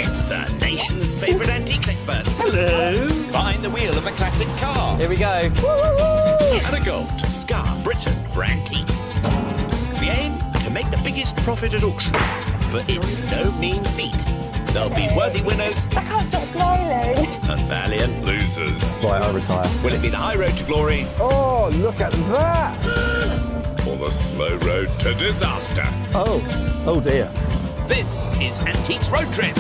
It's the nation's favourite antiques experts. Hello. Behind the wheel of a classic car. Here we go. And a goal to scar Britain for antiques. The aim? To make the biggest profit at auction. But it's no mean feat. There'll be worthy winners I can't stop smiling. and valiant losers. Right, I'll retire. Will it be the high road to glory Oh, look at that! or the slow road to disaster? Oh dear. This is Antiques Road Trip.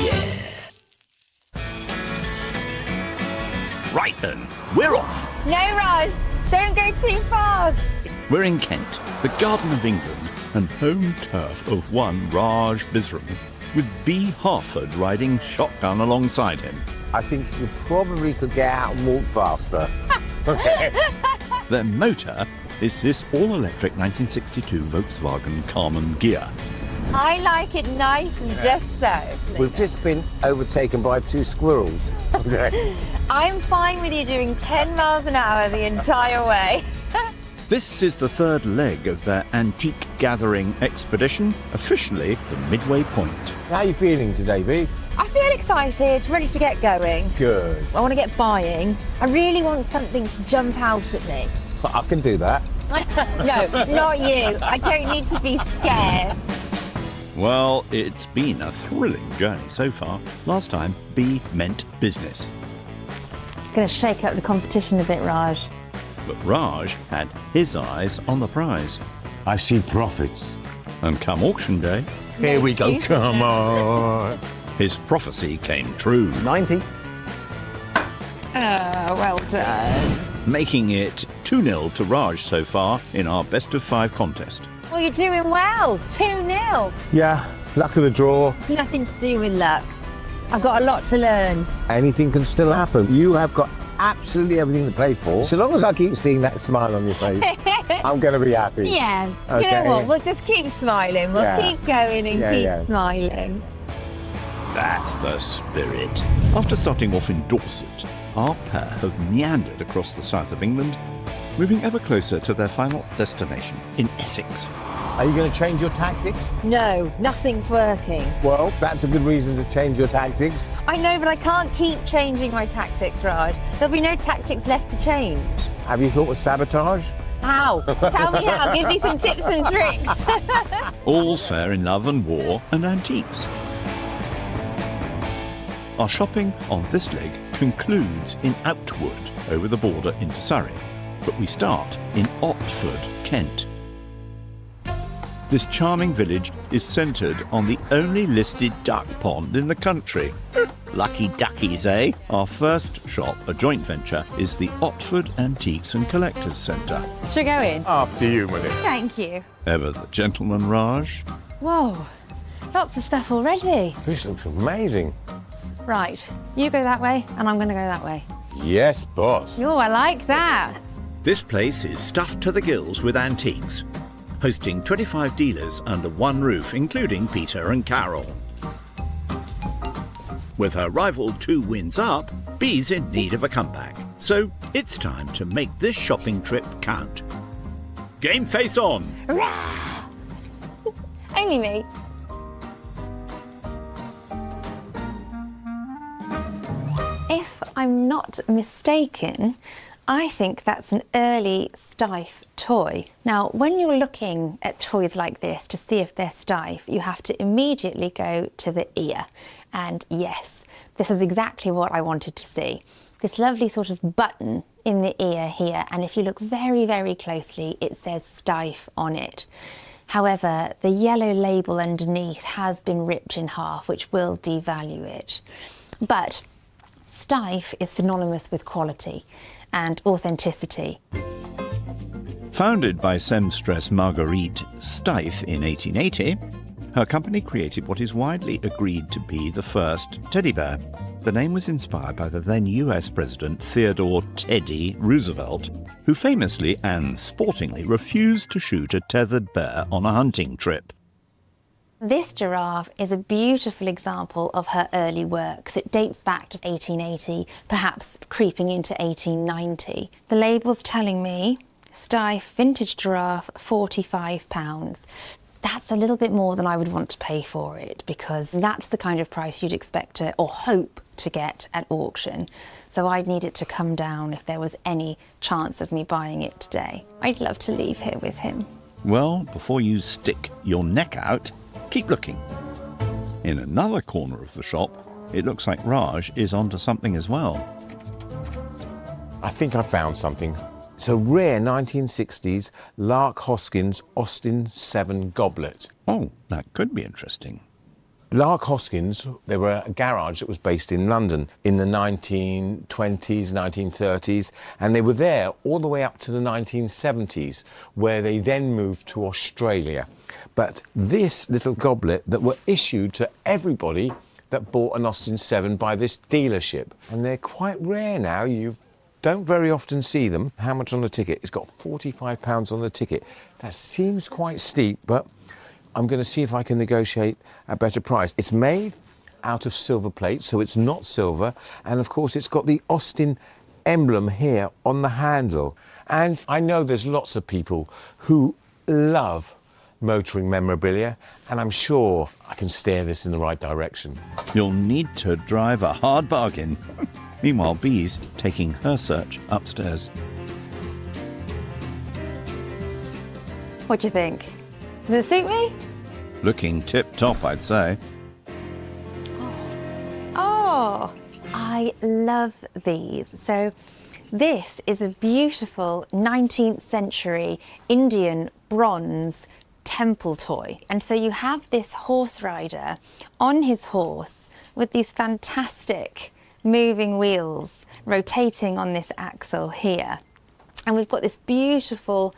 Yeah. Right then, we're off. No, Raj, don't go too fast. We're in Kent, the Garden of England and home turf of one Raj Bisram, with B. Harford riding shotgun alongside him. I think you probably could get out and walk faster. Okay. Their motor is this all-electric 1962 Volkswagen Carmen Ghia. I like it nice and just so. We've just been overtaken by 2 squirrels. Okay. I'm fine with you doing 10 miles an hour the entire way. This is the third leg of their antique gathering expedition, officially the midway point. How are you feeling today, V? I feel excited, ready to get going. Good. I want to get buying. I really want something to jump out at me. I can do that. No, not you. I don't need to be scared. Well, it's been a thrilling journey so far. Last time, B meant business. Going to shake up the competition a bit, Raj. But Raj had his eyes on the prize. I see profits. And come auction day, Here we go. Excuse Come on. his prophecy came true, 90. Well done. making it 2-0 to Raj so far in our best-of-5 contest. Well, you're doing well. 2-0. Yeah, luck of the draw. It's nothing to do with luck. I've got a lot to learn. Anything can still happen. You have got absolutely everything to play for. So long as I keep seeing that smile on your face, I'm going to be happy. Yeah. You Okay. know what? We'll just keep smiling. We'll Yeah. keep going and keep smiling. That's the spirit. After starting off in Dorset, our pair have meandered across the south of England, moving ever closer to their final destination in Essex. Are you going to change your tactics? No, nothing's working. Well, that's a good reason to change your tactics. I know, but I can't keep changing my tactics, Raj. There'll be no tactics left to change. Have you thought of sabotage? How? Tell me how. Give me some tips and tricks. All's fair in love and war and antiques. Our shopping on this leg concludes in Outwood, over the border into Surrey. But we start in Otford, Kent. This charming village is centred on the only listed duck pond in the country. Lucky duckies, eh? Our first shop, a joint venture, is the Otford Antiques and Collectors Centre. Should we go in? After you, Willie. Thank you. Ever the gentleman, Raj? Whoa, lots of stuff already. This looks amazing. Right, you go that way and I'm going to go that way. Yes, boss. Oh, I like that. This place is stuffed to the gills with antiques, hosting 25 dealers under one roof, including Peter and Carol. With her rival 2 wins up, B's in need of a comeback. So it's time to make this shopping trip count. Game face on! Only me. If I'm not mistaken, I think that's an early Steiff toy. Now, when you're looking at toys like this to see if they're Steiff, you have to immediately go to the ear. And yes, this is exactly what I wanted to see. This lovely sort of button in the ear here, and if you look very, very closely, it says Steiff on it. However, the yellow label underneath has been ripped in half, which will devalue it. But Steiff is synonymous with quality and authenticity. Founded by seamstress Marguerite Steiff in 1880, her company created what is widely agreed to be the first teddy bear. The name was inspired by the then US President Theodore Teddy Roosevelt, who famously and sportingly refused to shoot a tethered bear on a hunting trip. This giraffe is a beautiful example of her early works. It dates back to 1880, perhaps creeping into 1890. The label's telling me Steiff vintage giraffe, £45. that's a little bit more than I would want to pay for it, because that's the kind of price you'd expect to, or hope to get at auction. So I'd need it to come down if there was any chance of me buying it today. I'd love to leave here with him. Well, before you stick your neck out, keep looking. In another corner of the shop, it looks like Raj is onto something as well. I think I found something. It's a rare 1960s Lark Hoskins Austin 7 goblet. Oh, that could be interesting. Lark Hoskins, they were a garage that was based in London in the 1920s, 1930s, and they were there all the way up to the 1970s, where they then moved to Australia. But this little goblet that were issued to everybody that bought an Austin 7 by this dealership, and they're quite rare now. You don't very often see them. How much on the ticket? It's got £45 on the ticket. That seems quite steep, but I'm going to see if I can negotiate a better price. It's made out of silver plate, so it's not silver. And of course, it's got the Austin emblem here on the handle. And I know there's lots of people who love motoring memorabilia, and I'm sure I can steer this in the right direction. You'll need to drive a hard bargain. Meanwhile, Bee's taking her search upstairs. What do you think? Does it suit me? Looking tip-top, I'd say. Oh, I love these. So this is a beautiful 19th century Indian bronze temple toy. And so you have this horse rider on his horse with these fantastic moving wheels rotating on this axle here. And we've got this beautiful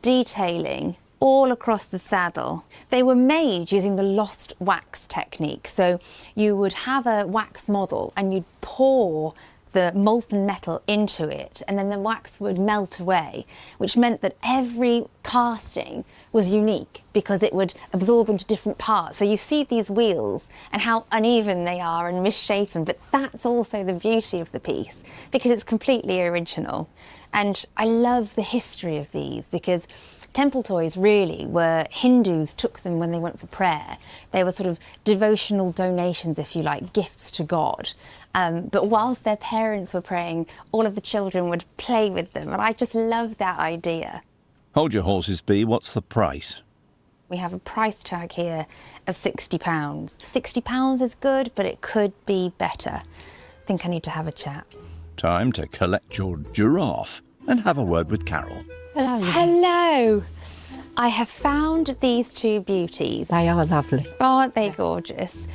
detailing all across the saddle. They were made using the lost wax technique. So you would have a wax model and you'd pour the molten metal into it, and then the wax would melt away, which meant that every casting was unique because it would absorb into different parts. So you see these wheels and how uneven they are and misshapen, but that's also the beauty of the piece because it's completely original. And I love the history of these because temple toys really were, Hindus took them when they went for prayer. They were sort of devotional donations, if you like, gifts to God. But whilst their parents were praying, all of the children would play with them. And I just love that idea. Hold your horses, Bee. What's the price? We have a price tag here of £60. £60 is good, but it could be better. I think I need to have a chat. Time to collect your giraffe and have a word with Carol. Hello. Hello. I have found these two beauties. They are lovely. Aren't they gorgeous?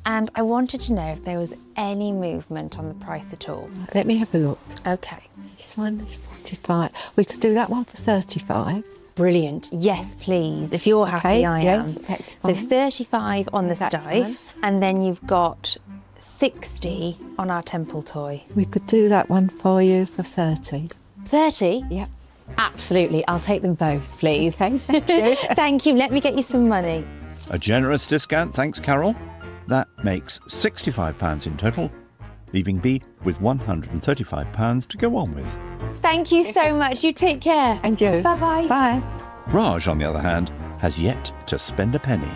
And I wanted to know if there was any movement on the price at all. Let me have a look. Okay. This one is 45. We could do that one for 35. Brilliant. Yes, please. If you're happy, Okay, I yes, am. that's So fine. 35 on the That's stife, fine. and then you've got 60 on our temple toy. We could do that one for you for 30. 30? Yep. Absolutely. I'll take them both, please. Okay, thank you. Thank you. Let me get you some money. A generous discount, thanks, Carol. That makes £65 in total, leaving Bee with £135 to go on with. Thank you so much. You take care. And you. Bye-bye. Bye. Raj, on the other hand, has yet to spend a penny.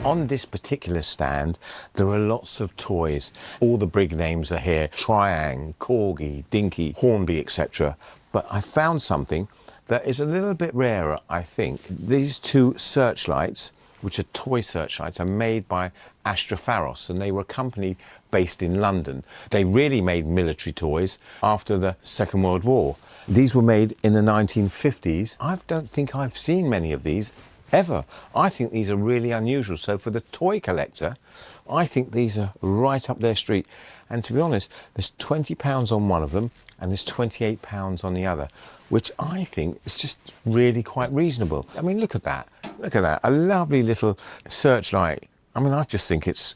On this particular stand, there are lots of toys. All the big names are here: Triang, Corgi, Dinky, Hornby, etc. But I found something that is a little bit rarer, I think. These two searchlights, which are toy searchlights, are made by Astra and they were a company based in London. They really made military toys after the Second World War. These were made in the 1950s. I don't think I've seen many of these ever. I think these are really unusual. So for the toy collector, I think these are right up their street. And to be honest, there's £20 on one of them and there's £28 on the other, which I think is just really quite reasonable. I mean, look at that. Look at that. A lovely little searchlight. I mean, I just think it's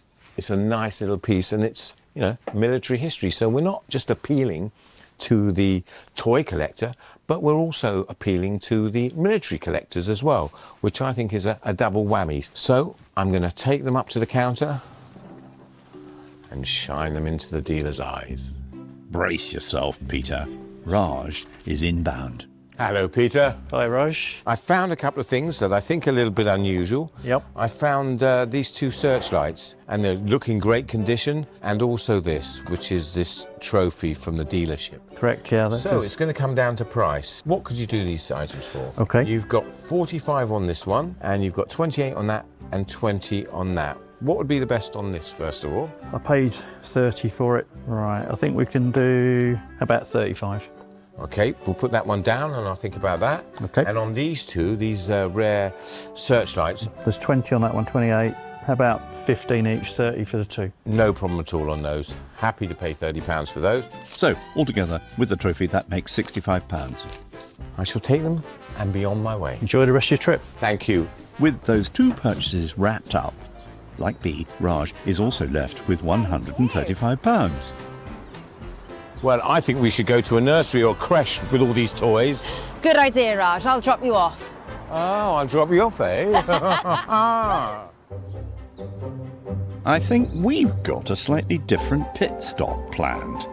a nice little piece, and it's, you know, military history. So we're not just appealing to the toy collector, but we're also appealing to the military collectors as well, which I think is a double whammy. So I'm going to take them up to the counter and shine them into the dealer's eyes. Brace yourself, Peter. Raj is inbound. Hello, Peter. Hi, Raj. I found a couple of things that I think are a little bit unusual. Yep. I found these two searchlights, and they're looking great condition, and also this, which is this trophy from the dealership. Correct, yeah. So it's going to come down to price. What could you do these items for? Okay. You've got 45 on this one, and you've got 28 on that, and 20 on that. What would be the best on this, first of all? I paid 30 for it. Right, I think we can do about 35. Okay, we'll put that one down and I'll think about that. Okay. And on these two, these rare searchlights, There's 20 on that one, 28. How about 15 each, 30 for the two? no problem at all on those. Happy to pay £30 for those. So, altogether, with the trophy, that makes £65. I shall take them and be on my way. Enjoy the rest of your trip. Thank you. With those two purchases wrapped up, like B, Raj is also left with £135. Well, I think we should go to a nursery or creche with all these toys. Good idea, Raj. I'll drop you off. Oh, I'll drop you off, eh? I think we've got a slightly different pit stop planned.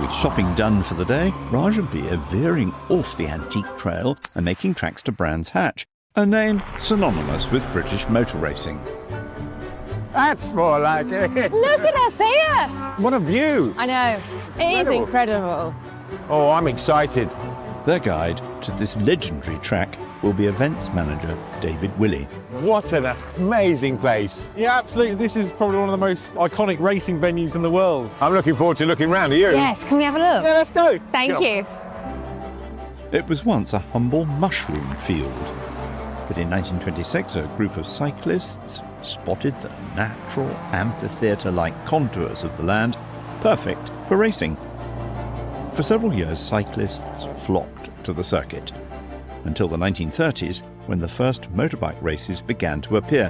With shopping done for the day, Raj and B are veering off the antique trail and making tracks to Brands Hatch, a name synonymous with British motor racing. That's more like it. Look at us here. What a view. I know. It is incredible. Oh, I'm excited. Their guide to this legendary track will be events manager David Willey. What an amazing place. Yeah, absolutely. This is probably one of the most iconic racing venues in the world. I'm looking forward to looking round. Are you? Yes, can we have a look? Yeah, let's go. Thank you. It was once a humble mushroom field, but in 1926 a group of cyclists spotted the natural amphitheatre-like contours of the land, perfect for racing. For several years, cyclists flocked to the circuit, until the 1930s, when the first motorbike races began to appear,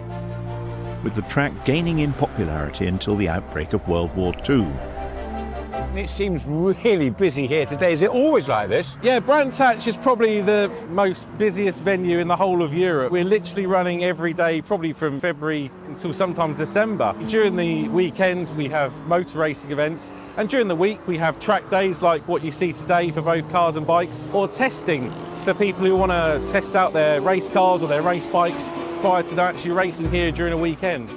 with the track gaining in popularity until the outbreak of World War II. It seems really busy here today. Is it always like this? Yeah, Brands Hatch is probably the most busiest venue in the whole of Europe. We're literally running every day, probably from February until sometimes December. During the weekends, we have motor racing events, and during the week, we have track days like what you see today for both cars and bikes, or testing for people who want to test out their race cars or their race bikes prior to actually racing here during a weekend.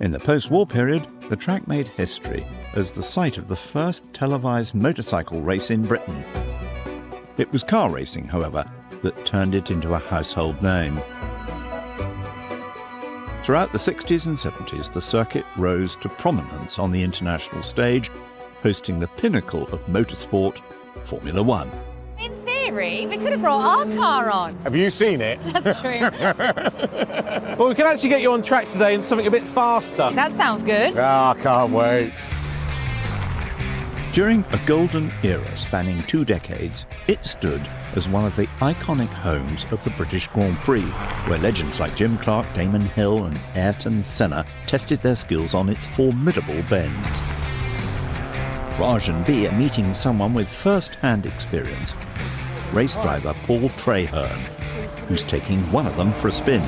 In the post-war period, the track made history as the site of the first televised motorcycle race in Britain. It was car racing, however, that turned it into a household name. Throughout the 60s and 70s, the circuit rose to prominence on the international stage, hosting the pinnacle of motorsport, Formula One. In theory, we could have brought our car on. Have you seen it? That's true. Well, we can actually get you on track today in something a bit faster. That sounds good. I can't wait. During a golden era spanning 2 decades, it stood as one of the iconic homes of the British Grand Prix, where legends like Jim Clark, Damon Hill and Ayrton Senna tested their skills on its formidable bends. Raj and B are meeting someone with first-hand experience, race driver Paul Traherne, who's taking one of them for a spin.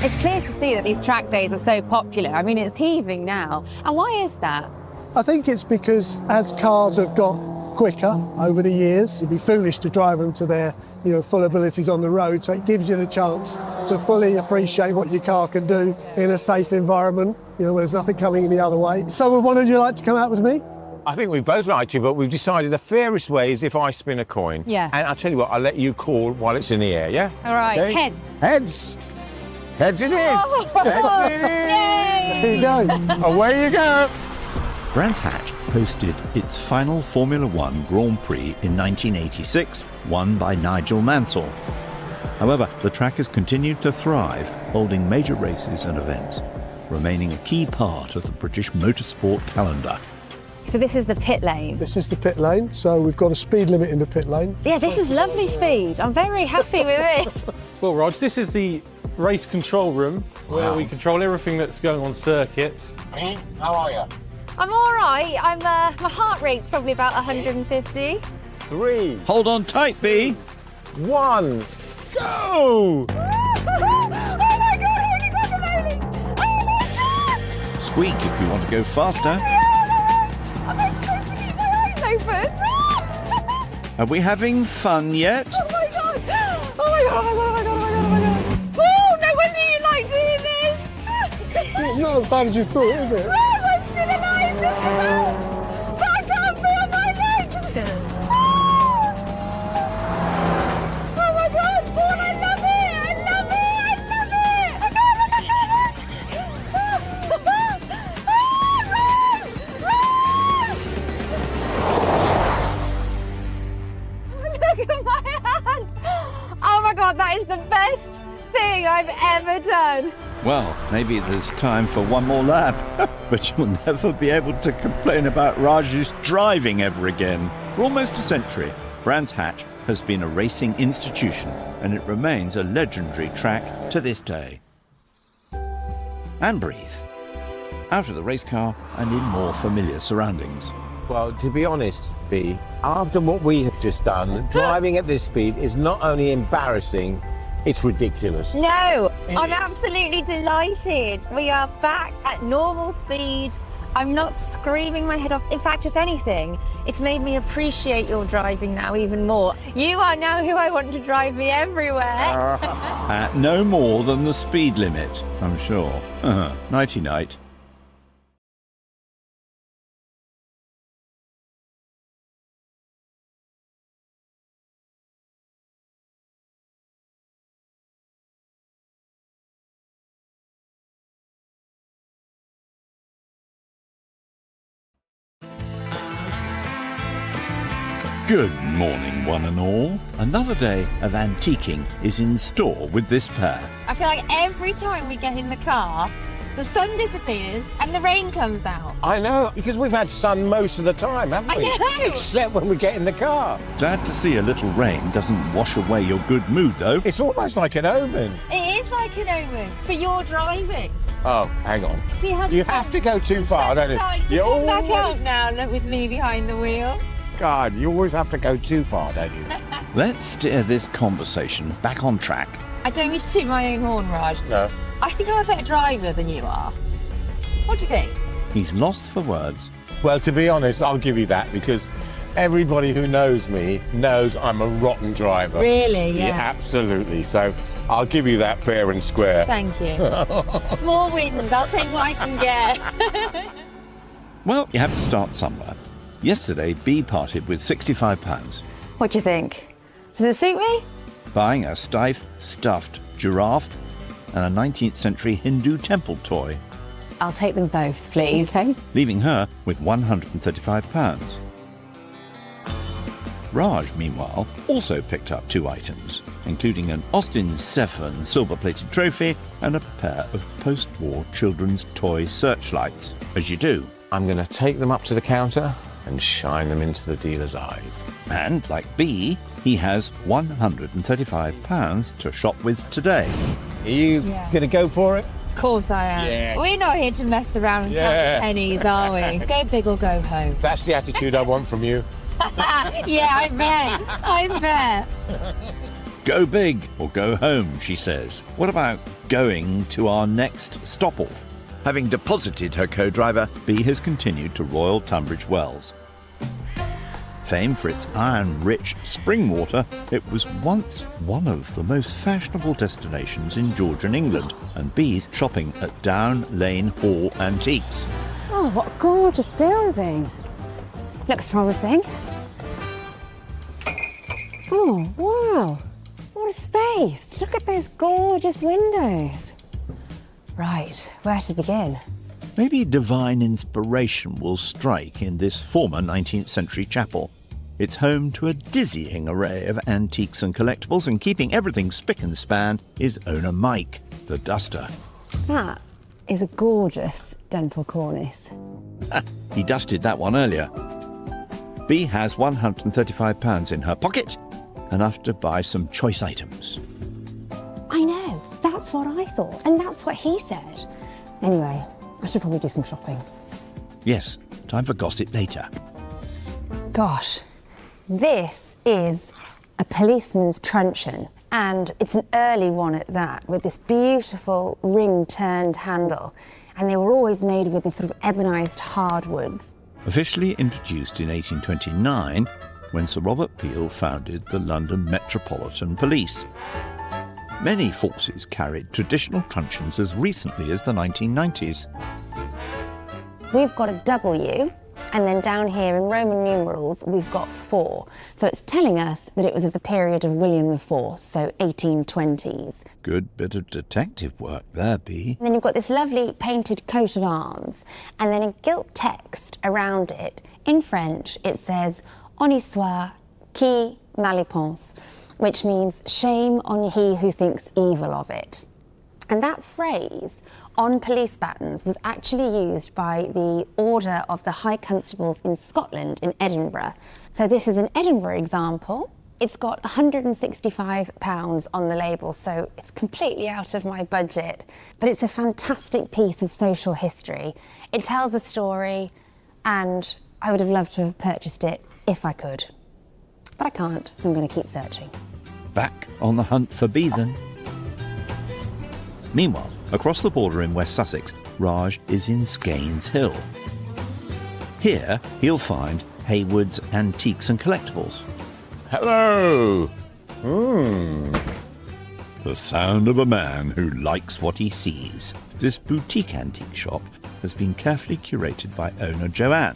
It's clear to see that these track days are so popular. I mean, it's heaving now. And why is that? I think it's because as cars have got quicker over the years, it'd be foolish to drive them to their full abilities on the road, so it gives you the chance to fully appreciate what your car can do in a safe environment, where there's nothing coming in the other way. So would one of you like to come out with me? I think we both like to, but we've decided the fairest way is if I spin a coin. Yeah. And I'll tell you what, I'll let you call while it's in the air, yeah? All right, Okay? heads. Heads. Heads it is. Heads it is. Yay! Here you go. Away you go. Brands Hatch hosted its final Formula One Grand Prix in 1986, won by Nigel Mansell. However, the track has continued to thrive, holding major races and events, remaining a key part of the British motorsport calendar. So this is the pit lane. This is the pit lane, so we've got a speed limit in the pit lane. Yeah, this is lovely speed. I'm very happy with this. Well, Rog, this is the race control room where we control everything that's going on circuits. How are you? I'm all right. My heart rate's probably about 150. 3, Hold on tight, B! 1, go! Oh my God, holy guacamole! Oh my God! Squeak if you want to go faster. I'm supposed to keep my eyes open. Are we having fun yet? Oh my god! Oh my god! Oh my god! Oh my god! Oh my god! Oh my god! Oh, no wonder you like doing this. It's not as bad as you thought, is it? Raj, I'm still alive. But I can't feel my legs. Oh my god, Paul, I love it. I love it. I love it. I can't look at it. Raj! Look at my hand. Oh my god, that is the best thing I've ever done. Well, maybe there's time for one more lap. But you'll never be able to complain about Raj's driving ever again. For almost a century, Brands Hatch has been a racing institution, and it remains a legendary track to this day. And breathe. Out of the race car and in more familiar surroundings. Well, to be honest, B, after what we have just done, driving at this speed is not only embarrassing, it's ridiculous. No, I'm absolutely delighted. We are back at normal speed. I'm not screaming my head off. In fact, if anything, it's made me appreciate your driving now even more. You are now who I want to drive me everywhere. At no more than the speed limit, I'm sure. Nighty-night. Good morning, one and all. Another day of antiquing is in store with this pair. I feel like every time we get in the car, the sun disappears and the rain comes out. I know, because we've had sun most of the time, haven't we? I know. Except when we get in the car. Glad to see a little rain doesn't wash away your good mood, though. It's almost like an omen. It is like an omen for your driving. Oh, hang on. See how You have to go too far, don't you? You Come back always- out now, look with me behind the wheel. God, you always have to go too far, don't you? Let's steer this conversation back on track. I don't mean to toot my own horn, Raj. No. I think I'm a better driver than you are. What do you think? He's lost for words. Well, to be honest, I'll give you that because everybody who knows me knows I'm a rotten driver. Really? Yeah, absolutely. So I'll give you that fair and square. Thank you. Small wins, I'll take what I can get. Well, you have to start somewhere. Yesterday, B parted with £65, What do you think? Does it suit me? buying a stiff, stuffed giraffe and a 19th century Hindu temple toy, I'll take them both, please. Okay. leaving her with £135. Raj, meanwhile, also picked up 2 items, including an Austin 7 silver-plated trophy and a pair of post-war children's toy searchlights, as you do. I'm going to take them up to the counter and shine them into the dealer's eyes. And, like B, he has £135 to shop with today. Are you going to go for it? Of course I am. Yeah. We're not here to mess around and count pennies, are we? Go big or go home. That's the attitude I want from you. Yeah, I bet. Go big or go home, she says. What about going to our next stop-off? Having deposited her co-driver, B has continued to Royal Tunbridge Wells. Famed for its iron-rich spring water, it was once one of the most fashionable destinations in Georgian England, and B's shopping at Down Lane Hall Antiques. Oh, what a gorgeous building. Looks promising. Oh, wow. What a space. Look at those gorgeous windows. Right, where to begin? Maybe divine inspiration will strike in this former 19th century chapel. It's home to a dizzying array of antiques and collectibles, and keeping everything spick and span is owner Mike, the duster. That is a gorgeous dental cornice. He dusted that one earlier. B has £135 in her pocket, enough to buy some choice items. I know, that's what I thought, and that's what he said. Anyway, I should probably do some shopping. Yes, time for gossip later. Gosh, this is a policeman's truncheon, and it's an early one at that, with this beautiful ring-turned handle. And they were always made with this sort of ebonised hardwoods. Officially introduced in 1829, when Sir Robert Peel founded the London Metropolitan Police. Many forces carried traditional truncheons as recently as the 1990s. We've got a W, and then down here in Roman numerals we've got 4. So it's telling us that it was of the period of William IV, so 1820s. Good bit of detective work there, Bee. And then you've got this lovely painted coat of arms, and then in gilt text around it, in French, it says "Honi soit qui mal y pense," which means shame on he who thinks evil of it. And that phrase on police batons was actually used by the Order of the High Constables in Scotland in Edinburgh. So this is an Edinburgh example. It's got £165 on the label, so it's completely out of my budget. But it's a fantastic piece of social history. It tells a story, and I would have loved to have purchased it if I could. But I can't, so I'm going to keep searching. Back on the hunt for Bee then. Meanwhile, across the border in West Sussex, Raj is in Skeins Hill. Here, he'll find Hayward's Antiques and Collectibles. Hello! The sound of a man who likes what he sees. This boutique antique shop has been carefully curated by owner Joanne.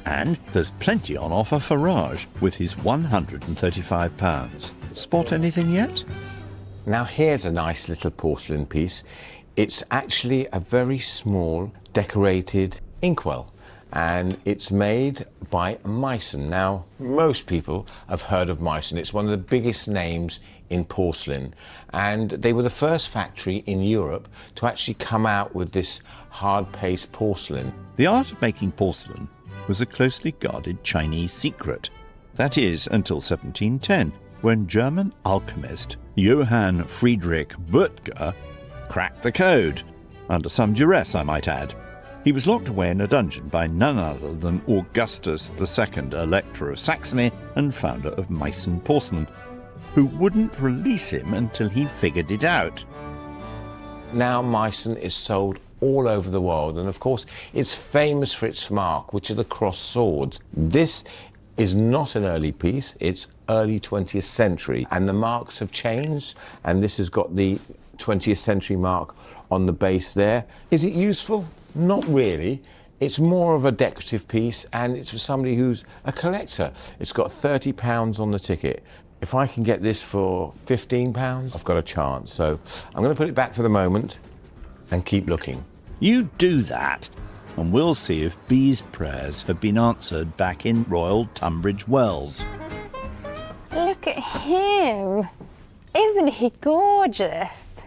And there's plenty on offer for Raj with his £135. Spot anything yet? Now here's a nice little porcelain piece. It's actually a very small decorated inkwell, and it's made by Meissen. Now, most people have heard of Meissen. It's one of the biggest names in porcelain, and they were the first factory in Europe to actually come out with this hard-paste porcelain. The art of making porcelain was a closely guarded Chinese secret. That is, until 1710, when German alchemist Johann Friedrich Böttger cracked the code, under some duress, I might add. He was locked away in a dungeon by none other than Augustus II, Elector of Saxony and founder of Meissen Porcelain, who wouldn't release him until he figured it out. Now Meissen is sold all over the world, and of course it's famous for its mark, which are the crossed swords. This is not an early piece, it's early 20th century, and the marks have changed, and this has got the 20th century mark on the base there. Is it useful? Not really. It's more of a decorative piece, and it's for somebody who's a collector. It's got £30 on the ticket. If I can get this for £15, I've got a chance. So I'm going to put it back for the moment and keep looking. You do that, and we'll see if Bee's prayers have been answered back in Royal Tunbridge Wells. Look at him! Isn't he gorgeous?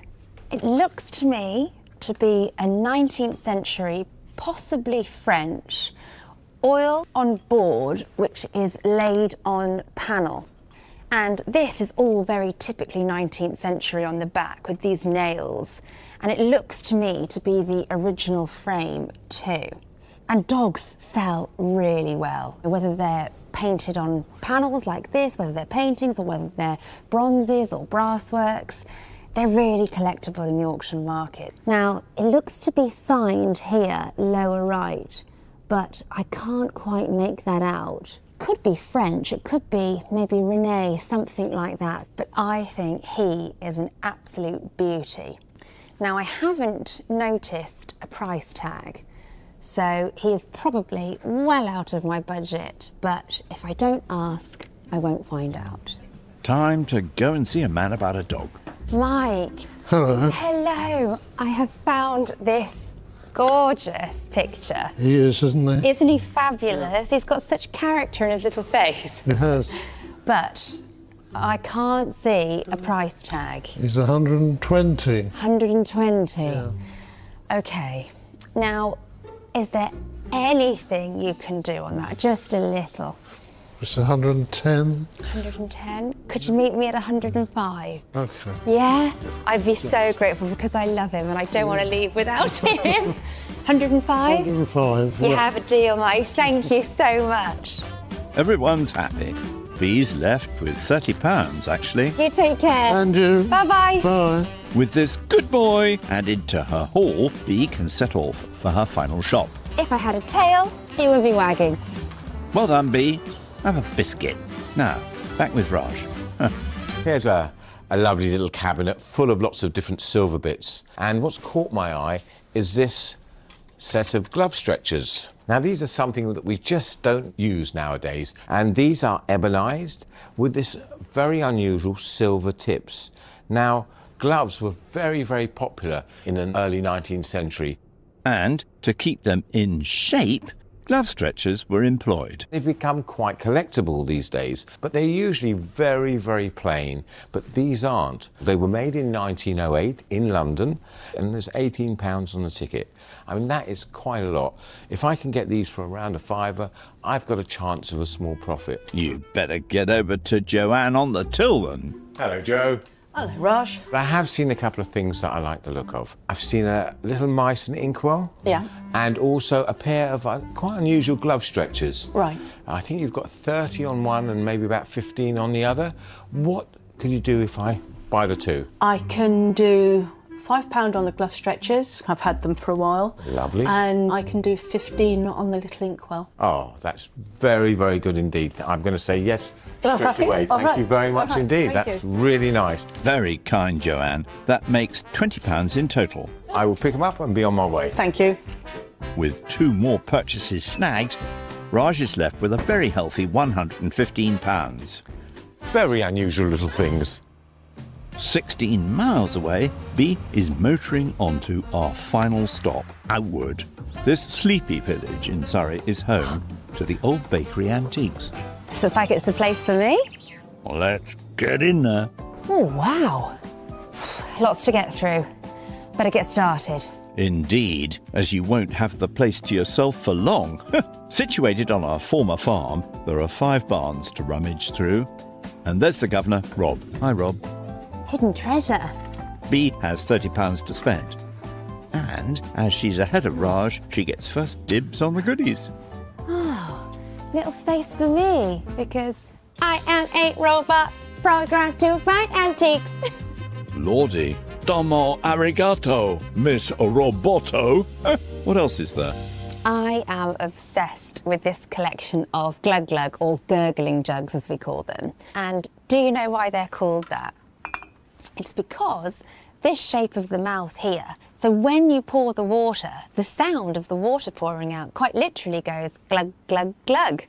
It looks to me to be a 19th century, possibly French, oil on board which is laid on panel. And this is all very typically 19th century on the back with these nails. And it looks to me to be the original frame too. And dogs sell really well, whether they're painted on panels like this, whether they're paintings or whether they're bronzes or brassworks. They're really collectible in the auction market. Now, it looks to be signed here, lower right, but I can't quite make that out. Could be French, it could be maybe René, something like that, but I think he is an absolute beauty. Now, I haven't noticed a price tag, so he is probably well out of my budget, but if I don't ask, I won't find out. Time to go and see a man about a dog. Mike. Hello. Hello. I have found this gorgeous picture. He is, isn't he? Isn't he fabulous? He's got such character in his little face. He has. But I can't see a price tag. He's 120. 120. Yeah. Okay. Now, is there anything you can do on that? Just a little. It's 110. 110? Could you meet me at 105? Okay. Yeah? I'd be so grateful because I love him and I don't want to leave without him. 105? 105. You yeah. have a deal, Mike. Thank you so much. Everyone's happy. Bee's left with £30, actually. You take care. And you. Bye-bye. Bye. With this good boy added to her haul, Bee can set off for her final shop. If I had a tail, it would be wagging. Well done, Bee. Have a biscuit. Now, back with Raj. Here's a lovely little cabinet full of lots of different silver bits. And what's caught my eye is this set of glove stretchers. Now, these are something that we just don't use nowadays. And these are ebonized with this very unusual silver tips. Now, gloves were very, very popular in the early 19th century. And to keep them in shape, glove stretchers were employed. They've become quite collectible these days, but they're usually very, very plain. But these aren't. They were made in 1908 in London, and there's £18 on the ticket. I mean, that is quite a lot. If I can get these for around £5, I've got a chance of a small profit. You better get over to Joanne on the till then. Hello, Joe. Hello, Raj. I have seen a couple of things that I like the look of. I've seen a little mice and inkwell. Yeah. And also a pair of quite unusual glove stretchers. Right. I think you've got 30 on one and maybe about 15 on the other. What could you do if I buy the two? I can do £5 on the glove stretchers. I've had them for a while. Lovely. And I can do 15 on the little inkwell. Oh, that's very, very good indeed. I'm going to say yes All straight right, away. all Thank right, you very all much right, indeed. thank That's you. really nice. Very kind, Joanne. That makes £20 in total. I will pick them up and be on my way. Thank you. With 2 more purchases snagged, Raj is left with a very healthy £115. Very unusual little things. 16 miles away, Bea is motoring onto our final stop, Outwood. This sleepy village in Surrey is home to the old bakery antiques. So it's like it's the place for me. Let's get in there. Oh, wow. Lots to get through. Better get started. Indeed, as you won't have the place to yourself for long. Situated on our former farm, there are 5 barns to rummage through. And there's the governor, Rob. Hi, Rob. Hidden treasure. Bea has £30 to spend. And as she's ahead of Raj, she gets first dibs on the goodies. Little space for me, because I am a robot programmed to find antiques. Lordy. Domo arigato, Miss Roboto. What else is there? I am obsessed with this collection of glug glug, or gurgling jugs as we call them. And do you know why they're called that? It's because this shape of the mouth here, so when you pour the water, the sound of the water pouring out quite literally goes glug, glug, glug.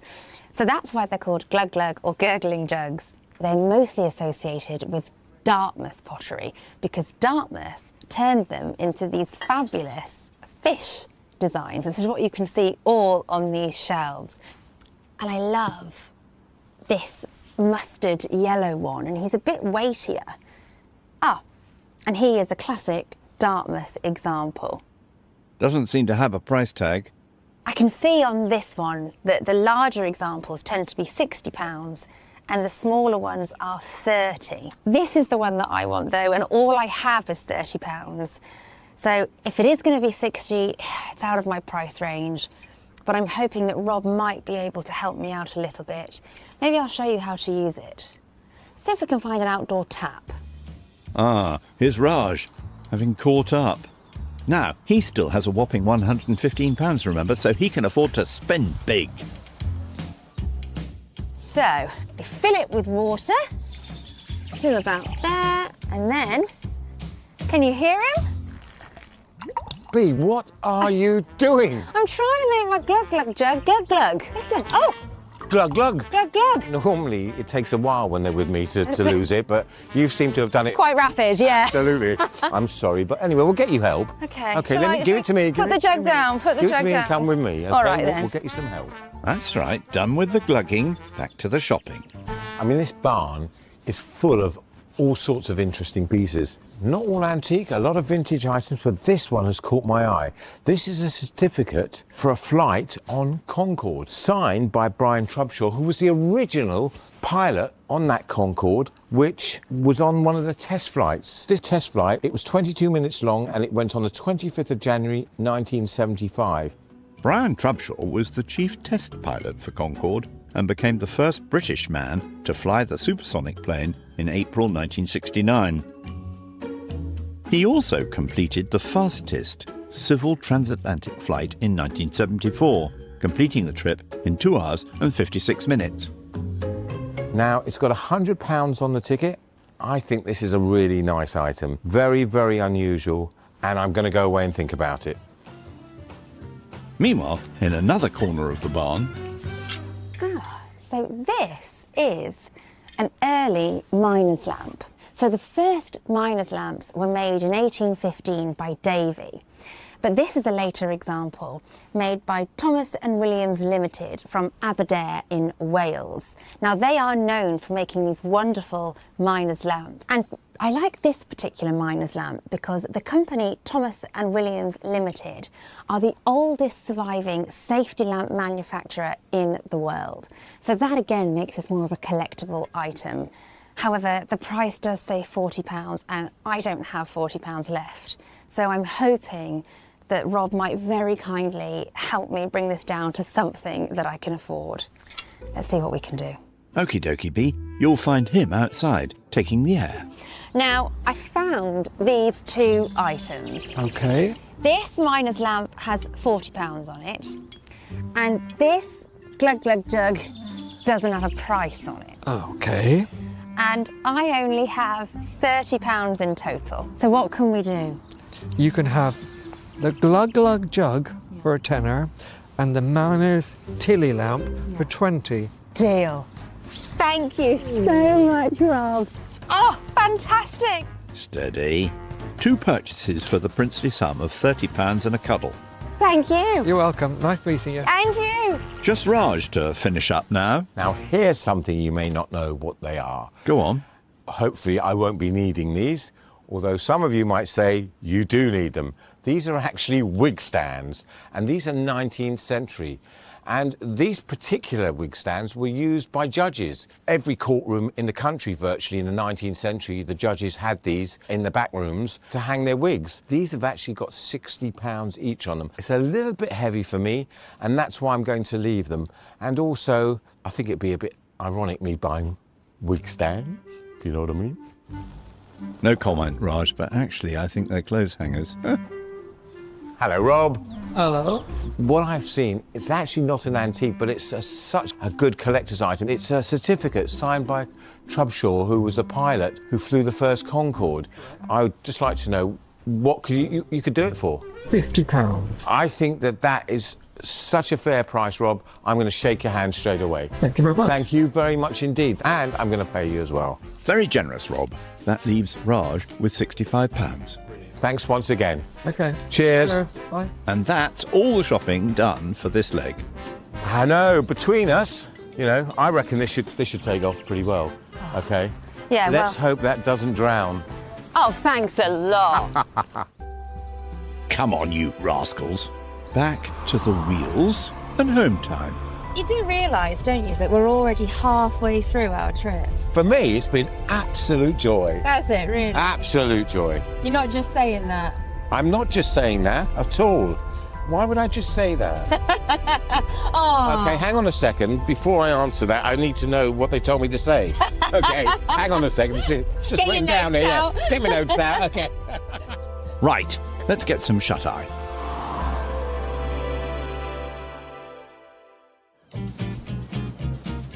So that's why they're called glug glug or gurgling jugs. They're mostly associated with Dartmouth pottery because Dartmouth turned them into these fabulous fish designs. This is what you can see all on these shelves. And I love this mustard yellow one, and he's a bit weightier. And he is a classic Dartmouth example. Doesn't seem to have a price tag. I can see on this one that the larger examples tend to be £60 and the smaller ones are £30. This is the one that I want though, and all I have is £30. So if it is going to be £60, it's out of my price range. But I'm hoping that Rob might be able to help me out a little bit. Maybe I'll show you how to use it. See if we can find an outdoor tap. Here's Raj, having caught up. Now, he still has a whopping £115, remember, so he can afford to spend big. So, we fill it with water to about there, and then, can you hear him? Bea, what are you doing? I'm trying to make my glug glug jug glug glug. Listen, oh, Glug, glug. glug glug. Normally, it takes a while when they're with me to lose it, but you seem to have done it Quite rapid, yeah. absolutely. I'm sorry, but anyway, we'll get you help. Okay. Okay, shall let I- me give it to me. Put the jug down. Put the Give it jug to me down. and come with me. Okay? All right We'll then. get you some help. That's right, done with the glugging, back to the shopping. I mean, this barn is full of all sorts of interesting pieces. Not all antique, a lot of vintage items, but this one has caught my eye. This is a certificate for a flight on Concorde, signed by Brian Trubshaw, who was the original pilot on that Concorde, which was on one of the test flights. This test flight, it was 22 minutes long, and it went on the 25th of January 1975. Brian Trubshaw was the chief test pilot for Concorde and became the first British man to fly the supersonic plane in April 1969. He also completed the fastest civil transatlantic flight in 1974, completing the trip in 2 hours and 56 minutes. Now, it's got £100 on the ticket. I think this is a really nice item. Very, very unusual, and I'm going to go away and think about it. Meanwhile, in another corner of the barn, So this is an early miner's lamp. So the first miner's lamps were made in 1815 by Davy. But this is a later example made by Thomas and Williams Limited from Aberdare in Wales. Now they are known for making these wonderful miner's lamps. And I like this particular miner's lamp because the company Thomas and Williams Limited are the oldest surviving safety lamp manufacturer in the world. So that again makes this more of a collectible item. However, the price does say £40 and I don't have £40 left. So I'm hoping that Rob might very kindly help me bring this down to something that I can afford. Let's see what we can do. okie dokie Bee, you'll find him outside, taking the air. Now, I found these two items. Okay. This miner's lamp has £40 on it, and this glug glug jug doesn't have a price on it. Okay. And I only have £30 in total. So what can we do? You can have the glug glug jug for a tenner and the Mariners Tilly lamp for 20. Deal. Thank you so much, Rob. Oh, fantastic. Steady. 2 purchases for the princely sum of £30 and a cuddle. Thank you. You're welcome. Nice meeting you. And you. Just Raj to finish up now. Now, here's something you may not know what they are. Go on. Hopefully, I won't be needing these, although some of you might say you do need them. These are actually wig stands, and these are 19th century. And these particular wig stands were used by judges. Every courtroom in the country, virtually in the 19th century, the judges had these in the back rooms to hang their wigs. These have actually got £60 each on them. It's a little bit heavy for me, and that's why I'm going to leave them. And also, I think it'd be a bit ironic me buying wig stands, if you know what I mean. No comment, Raj, but actually I think they're clothes hangers. Hello, Rob. Hello. What I've seen, it's actually not an antique, but it's such a good collector's item. It's a certificate signed by Trubshaw, who was a pilot who flew the first Concorde. I would just like to know, what could you could do it for? £50. I think that is such a fair price, Rob. I'm going to shake your hand straight away. Thank you very much. Thank you very much indeed. And I'm going to pay you as well. Very generous, Rob. That leaves Raj with £65. Thanks once again. Okay. Cheers. Hello. Bye. And that's all the shopping done for this leg. I know, between us, you know, I reckon this should take off pretty well. Okay? Yeah, Let's hope that doesn't drown. Oh, thanks a lot. Come on, you rascals. Back to the wheels and home time. You do realise, don't you, that we're already halfway through our trip? For me, it's been absolute joy. That's it, really. Absolute joy. You're not just saying that. I'm not just saying that at all. Why would I just say that? Oh. Okay, hang on a second. Before I answer that, I need to know what they told me to say. Okay, hang on a second. It's just Get your written down notes here. out. Get my notes out. Okay. Right, let's get some shut-eye.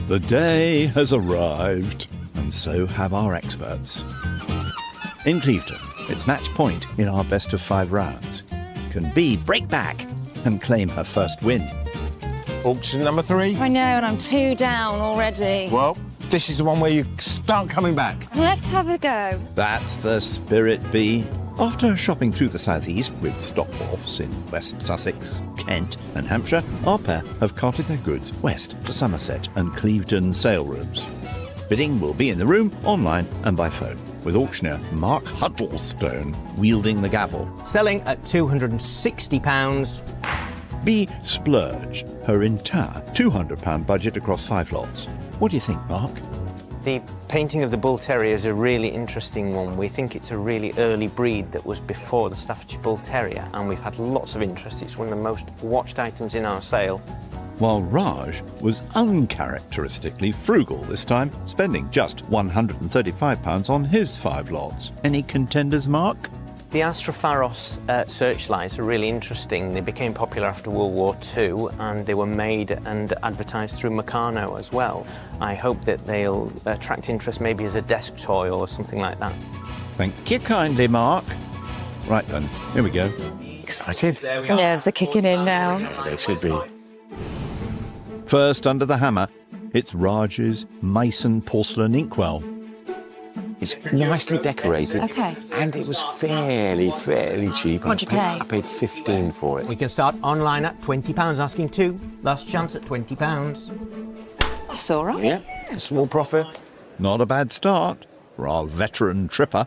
The day has arrived, and so have our experts. In Clevedon, it's match point in our best of 5 rounds. Can Bee break back and claim her first win? Auction number 3. I know, and I'm 2 down already. Well, this is the one where you start coming back. Let's have a go. That's the spirit, Bee. After shopping through the southeast with stop-offs in West Sussex, Kent and Hampshire, our pair have carted their goods west to Somerset and Clevedon sale rooms. Bidding will be in the room, online and by phone, with auctioneer Mark Huddlestone wielding the gavel. Selling at £260. Bee splurged her entire £200 budget across 5 lots. What do you think, Mark? The painting of the Bull Terrier is a really interesting one. We think it's a really early breed that was before the Staffordshire Bull Terrier, and we've had lots of interest. It's one of the most watched items in our sale. While Raj was uncharacteristically frugal this time, spending just £135 on his 5 lots. Any contenders, Mark? The Astropharos searchlights are really interesting. They became popular after World War II and they were made and advertised through Meccano as well. I hope that they'll attract interest maybe as a desk toy or something like that. Thank you kindly, Mark. Right then, here we go. Excited? Nerves are kicking in now. They should be. First under the hammer, it's Raj's Mason porcelain inkwell. It's nicely decorated. Okay. And it was fairly cheap. What'd you pay? I paid 15 for it. We can start online at £20, asking 2. Last chance at £20. That's all right. Yeah, a small profit. Not a bad start for our veteran tripper.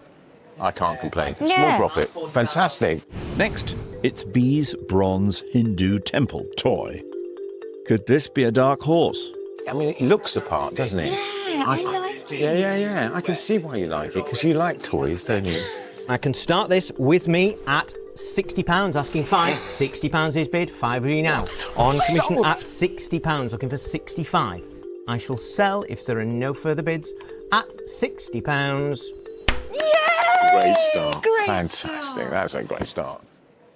I can't complain. Yeah. Small profit. Fantastic. Next, it's B's bronze Hindu temple toy. Could this be a dark horse? I mean, it looks the part, doesn't it? Yeah, I like it. Yeah. I can see why you like it, because you like toys, don't you? I can start this with me at £60, asking 5. £60 is bid, 5 of you now. On commission at £60, looking for 65. I shall sell if there are no further bids at £60. Great start. Great Fantastic. start. That's a great start.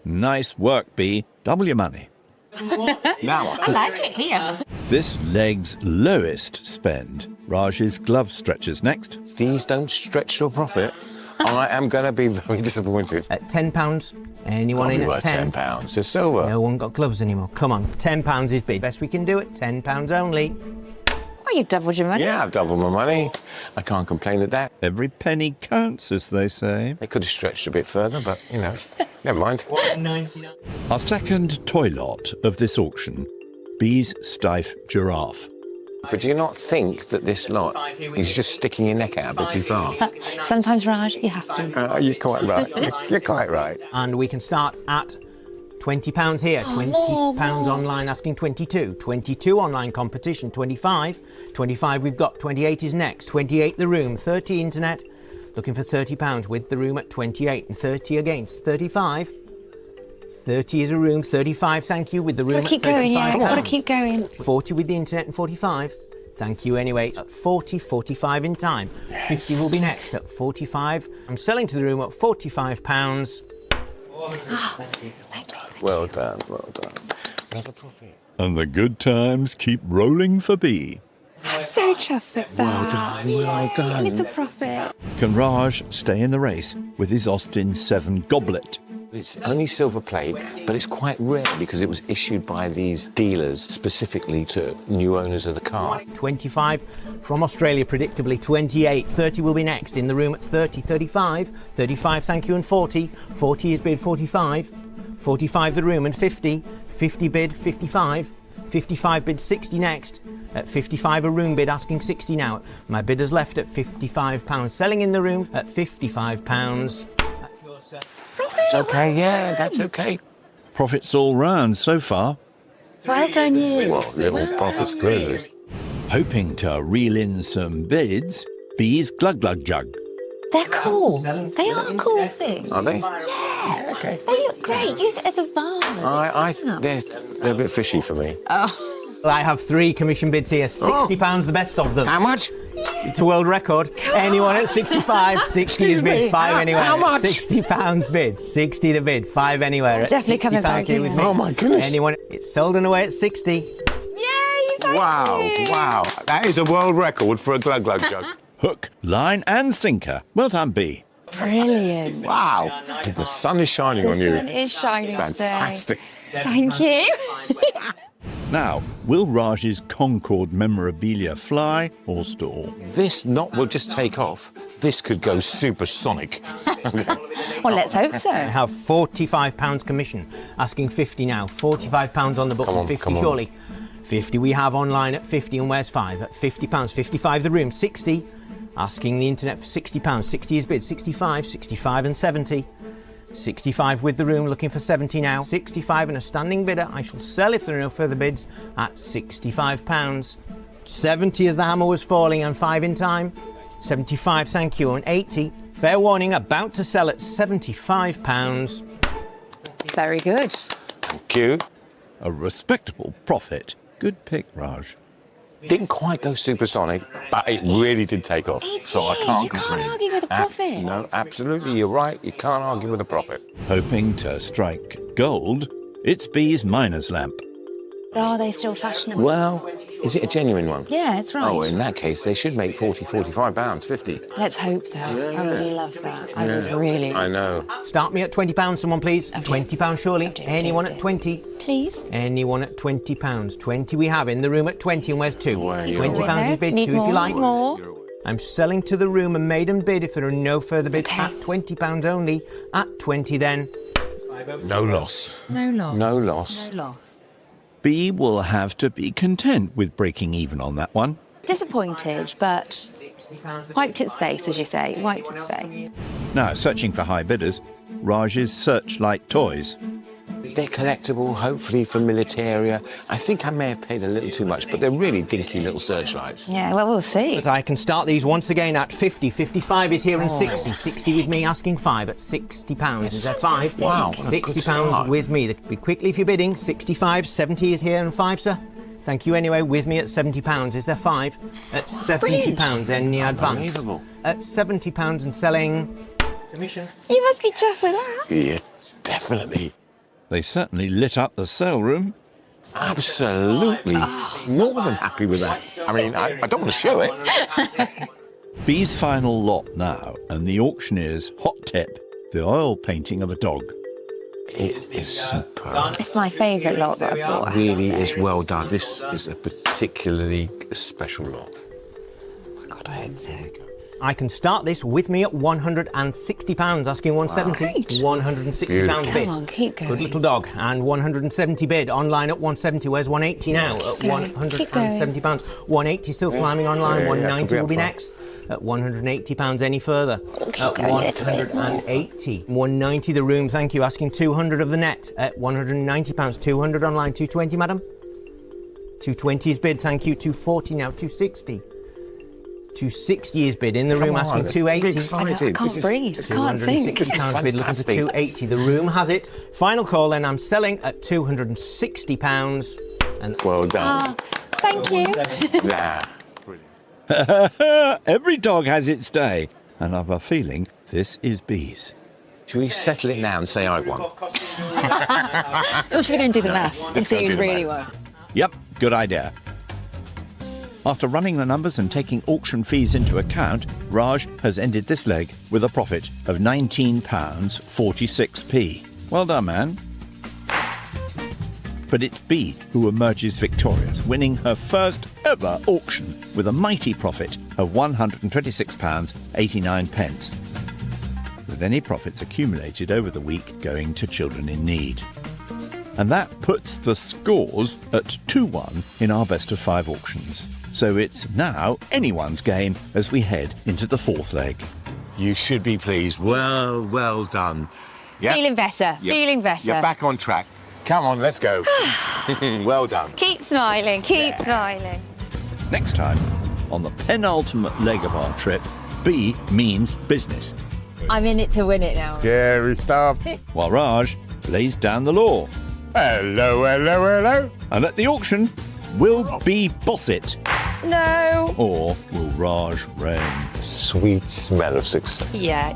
Nice work, B. Double your money. Now, I like it here. This leg's lowest spend. Raj's glove stretchers next. these don't stretch your profit. I am going to be very disappointed. At £10, anyone in at 10? £10. It's silver. No one got gloves anymore. Come on, £10 is bid. Best we can do it, £10 only. Oh, you've doubled your money. Yeah, I've doubled my money. I can't complain at that. Every penny counts, as they say. They could have stretched a bit further, but, you know, never mind. Our second toy lot of this auction, B's Stife Giraffe. But do you not think that this lot is just sticking your neck out a bit too far? Sometimes, Raj, you have to. You're quite right. You're quite right. And we can start at £20 here, £20 online asking 22, 22 online competition, 25, 25 we've got, 28 is next, 28 the room, 30 internet, looking for £30 with the room at 28 and 30 against 35. 30 is a room, 35 thank you with the room Gotta keep at 35. going, yeah. Gotta keep going. 40 with the internet and 45. Thank you anyway. At 40, 45 in time. 50 will be next at 45. I'm selling to the room at £45. Well done, well done. Another profit. And the good times keep rolling for B. So chuffed with that. Well done. It's a profit. Can Raj stay in the race with his Austin 7 goblet? It's only silver plate, but it's quite rare because it was issued by these dealers specifically to new owners of the car. 25 from Australia, predictably 28. 30 will be next in the room at 30, 35. 35, thank you, and 40. 40 is bid 45. 45 the room and 50. 50 bid 55. 55 bid 60 next. At 55 a room bid asking 60 now. My bid has left at £55. Selling in the room at £55. It's okay, yeah, that's okay. Profits all round so far. Well done, you. Well, little profits cruisers. Hoping to reel in some bids, B's Glug Glug Jug. They're cool. They are cool things. Are they? Yeah. Okay. They look great. Use it as a vase. They're a bit fishy for me. I have 3 commission bids here. £60 the best of them. How much? It's a world record. Anyone at 65, 60 is bid, 5 anywhere. How much? £60 bid, 60 the bid, 5 anywhere. At Definitely coming £60 back here in with there. me. Oh my goodness. Anyone? It's sold and away at 60. Yay, thank you. Wow. That is a world record for a Glug Glug jug. Hook, line and sinker. Well done, B. Brilliant. Wow. The sun is shining on The you. sun is shining Fantastic. today. Thank you. Now, will Raj's Concord memorabilia fly or stall? This knot will just take off. This could go supersonic. Well, let's hope I so. have £45 commission, asking 50 now. £45 on the book Come and on, 50 come on. surely. 50 we have online at 50 and where's 5? At £50. 55 the room, 60. Asking the internet for £60. 60 is bid, 65, 65 and 70. 65 with the room, looking for 70 now. 65 and a standing bidder. I shall sell if there are no further bids at £65. 70 as the hammer was falling and 5 in time. 75, thank you, and 80. Fair warning, about to sell at £75. Very good. Thank you. A respectable profit. Good pick, Raj. Didn't quite go supersonic, but it really did take off. So I can't You complain. can't argue with a profit. No, absolutely, you're right. You can't argue with a profit. Hoping to strike gold, it's B's miner's lamp. Are they still fashionable? Well, is it a genuine one? Yeah, it's right. Oh, in that case, they should make 40, 45 pounds, 50. Let's hope so. I would love that. I would really. I know. Start me at £20, someone please. £20 surely. Anyone at 20? Please. Anyone at £20? 20 we have in the room at 20, and where's 2? £20 is bid, Need 2 more, if you like. More. I'm selling to the room a maiden bid if there are no further bids at £20 only. At 20 then. No loss. No loss. No loss. No loss. B will have to be content with breaking even on that one. Disappointed, but wiped its face, as you say. Wiped its face. Now, searching for high bidders, Raj's Searchlight toys. They're collectible, hopefully for militaria. I think I may have paid a little too much, but they're really dinky little searchlights. Yeah, well, we'll see. But I can start these once again at 50. 55 is here and 60. 60 with me asking 5 at £60. Is there 5? Wow, what a good £60 start. with me. Be quickly if you're bidding. 65, 70 is here and 5, sir. Thank you anyway. With me at £70. Is there 5? At £70, any advance? Unbelievable. At £70 and selling. Commission. You must be chuffed with that. Yeah, definitely. They certainly lit up the sale room. Absolutely. More than happy with that. I mean, I don't want to show it. B's final lot now, and the auctioneer's hot tip, the oil painting of a dog. It is superb. It's my favourite lot that I've bought. It really is well done. This is a particularly special lot. Oh my God, I hope so. I can start this with me at £160, asking 170. Wow. £160 Beautiful. bid. Come on, keep going. Good little dog. And 170 bid. Online at 170. Where's 180 now? At Keep going. £170. 180 still climbing online. Yeah, 190 will be up next. At £180 any further. At going a little bit more. 180. 190 the room, thank you. Asking 200 of the net. At £190. 200 online. 220, madam? 220 is bid, thank you. 240 now. 260. 260 is bid in the room, asking 280. Excited. I can't breathe. I can't think. £160 bid, looking for fantastic. 280. The room has it. Final call, then I'm selling at £260. And Well done. Thank you. Nah. Every dog has its day, and I've a feeling this is B's. Should we settle it now and say I've won? Or should we go and do the maths and let's go see do who's the really maths. won? Yep, good idea. After running the numbers and taking auction fees into account, Raj has ended this leg with a profit of £19.46p. Well done, man. But it's B who emerges victorious, winning her first ever auction with a mighty profit of £126.89, with any profits accumulated over the week going to children in need. And that puts the scores at 2-1 in our best of 5 auctions. So it's now anyone's game as we head into the fourth leg. You should be pleased. Well done. Yep. Feeling better. Yep. Feeling better. You're back on track. Come on, let's go. Well done. Keep smiling. Keep smiling. Next time, on the penultimate leg of our trip, B means business, I'm in it to win it now. Scary stuff. while Raj lays down the law. Hello. And at the auction, will B boss it? No. Or will Raj reign? Sweet smell of success. Yeah.